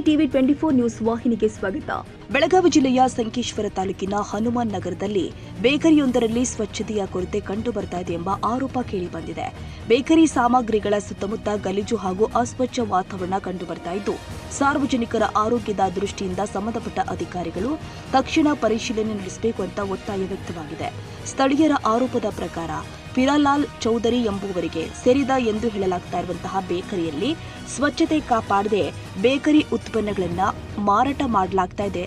TV 24 news ವಾಹಿನಿಗೆ ಸ್ವಾಗತ. ಬೆಳಗಾವಿ ಜಿಲ್ಲೆಯ ಸಂಕೇಶ್ವರ ತಾಲೂಕಿನ ಹನುಮಾನ್ ನಗರದಲ್ಲಿ ಬೇಕರಿಯೊಂದರಲ್ಲಿ ಸ್ವಚ್ಛತೆಯ ಕೊರತೆ ಕಂಡು ಬರ್ತಾ ಇದೆ ಎಂಬ ಆರೋಪ ಕೇಳಿಬಂದಿದೆ. ಬೇಕರಿ ಸಾಮಗ್ರಿಗಳ ಸುತ್ತಮುತ್ತ ಗಲೀಜು ಹಾಗೂ ಅಸ್ವಚ್ಛ ವಾತಾವರಣ ಕಂಡು ಬರ್ತಾ ಇದ್ದು, ಸಾರ್ವಜನಿಕರ ಆರೋಗ್ಯದ ದೃಷ್ಟಿಯಿಂದ ಸಂಬಂಧಪಟ್ಟ ಅಧಿಕಾರಿಗಳು ತಕ್ಷಣ ಪರಿಶೀಲನೆ ನಡೆಸಬೇಕು ಅಂತ ಒತ್ತಾಯ ವ್ಯಕ್ತವಾಗಿದೆ. ಸ್ಥಳೀಯರ ಆರೋಪದ ಪ್ರಕಾರ ಪಿರಾಲಾಲ್ ಚೌಧರಿ ಎಂಬುವರಿಗೆ ಸೇರಿದ ಎಂದು ಹೇಳಲಾಗ್ತಾ ಇರುವಂತಹ ಬೇಕರಿಯಲ್ಲಿ ಸ್ವಚ್ಛತೆ ಕಾಪಾಡದೆ ಬೇಕರಿ ಉತ್ಪನ್ನಗಳನ್ನು ಮಾರಾಟ ಮಾಡಲಾಗ್ತಾ ಇದೆ.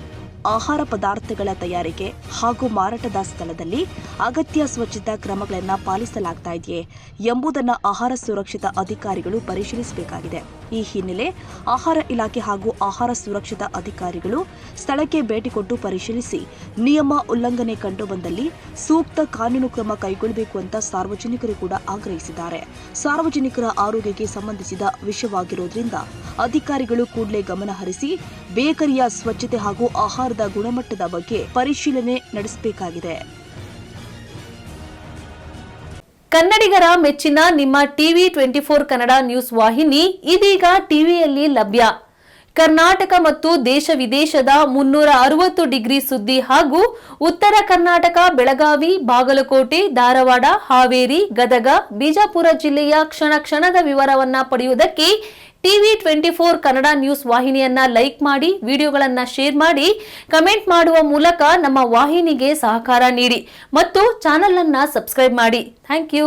ಆಹಾರ ಪದಾರ್ಥಗಳ ತಯಾರಿಕೆ ಹಾಗೂ ಮಾರಾಟದ ಸ್ಥಳದಲ್ಲಿ ಅಗತ್ಯ ಸ್ವಚ್ಛತಾ ಕ್ರಮಗಳನ್ನು ಪಾಲಿಸಲಾಗ್ತಾ ಇದೆಯೇ ಎಂಬುದನ್ನು ಆಹಾರ ಸುರಕ್ಷತಾ ಅಧಿಕಾರಿಗಳು ಪರಿಶೀಲಿಸಬೇಕಾಗಿದೆ. ಈ ಹಿನ್ನೆಲೆ ಆಹಾರ ಇಲಾಖೆ ಹಾಗೂ ಆಹಾರ ಸುರಕ್ಷತಾ ಅಧಿಕಾರಿಗಳು ಸ್ಥಳಕ್ಕೆ ಭೇಟಿ ಕೊಟ್ಟು ಪರಿಶೀಲಿಸಿ ನಿಯಮ ಉಲ್ಲಂಘನೆ ಕಂಡುಬಂದಲ್ಲಿ ಸೂಕ್ತ ಕಾನೂನು ಕ್ರಮ ಕೈಗೊಳ್ಳಬೇಕು ಅಂತ ಸಾರ್ವಜನಿಕರು ಕೂಡ ಆಗ್ರಹಿಸಿದ್ದಾರೆ. ಸಾರ್ವಜನಿಕರ ಆರೋಗ್ಯಕ್ಕೆ ಸಂಬಂಧಿಸಿದ ವಿಷಯವಾಗಿರುವುದರಿಂದ ಅಧಿಕಾರಿಗಳು ಕೂಡಲೇ ಗಮನ ಹರಿಸಿ ಬೇಕರಿಯ ಸ್ವಚ್ಛತೆ ಹಾಗೂ ಆಹಾರದ ಗುಣಮಟ್ಟದ ಬಗ್ಗೆ ಪರಿಶೀಲನೆ ನಡೆಸಬೇಕಾಗಿದೆ. ಕನ್ನಡಿಗರ ಮೆಚ್ಚಿನ ನಿಮ್ಮ ಟಿವಿ 24 ಕನ್ನಡ ನ್ಯೂಸ್ ವಾಹಿನಿ ಇದೀಗ ಟಿವಿಯಲ್ಲಿ ಲಭ್ಯ. ಕರ್ನಾಟಕ ಮತ್ತು ದೇಶ ವಿದೇಶದ 360 ಡಿಗ್ರಿ ಸುದ್ದಿ ಹಾಗೂ ಉತ್ತರ ಕರ್ನಾಟಕ, ಬೆಳಗಾವಿ, ಬಾಗಲಕೋಟೆ, ಧಾರವಾಡ, ಹಾವೇರಿ, ಗದಗ, ಬಿಜಾಪುರ ಜಿಲ್ಲೆಯ ಕ್ಷಣ ಕ್ಷಣದ ವಿವರವನ್ನ ಪಡೆಯುವುದಕ್ಕೆ ಟಿವಿ 24 ಕನ್ನಡ ನ್ಯೂಸ್ ವಾಹಿನಿಯನ್ನ ಲೈಕ್ ಮಾಡಿ, ವಿಡಿಯೋಗಳನ್ನ ಶೇರ್ ಮಾಡಿ, ಕಮೆಂಟ್ ಮಾಡುವ ಮೂಲಕ ನಮ್ಮ ವಾಹಿನಿಗೆ ಸಹಕಾರ ನೀಡಿ ಮತ್ತು ಚಾನೆಲ್ ಅನ್ನ ಸಬ್ಸ್ಕ್ರೈಬ್ ಮಾಡಿ. Thank you.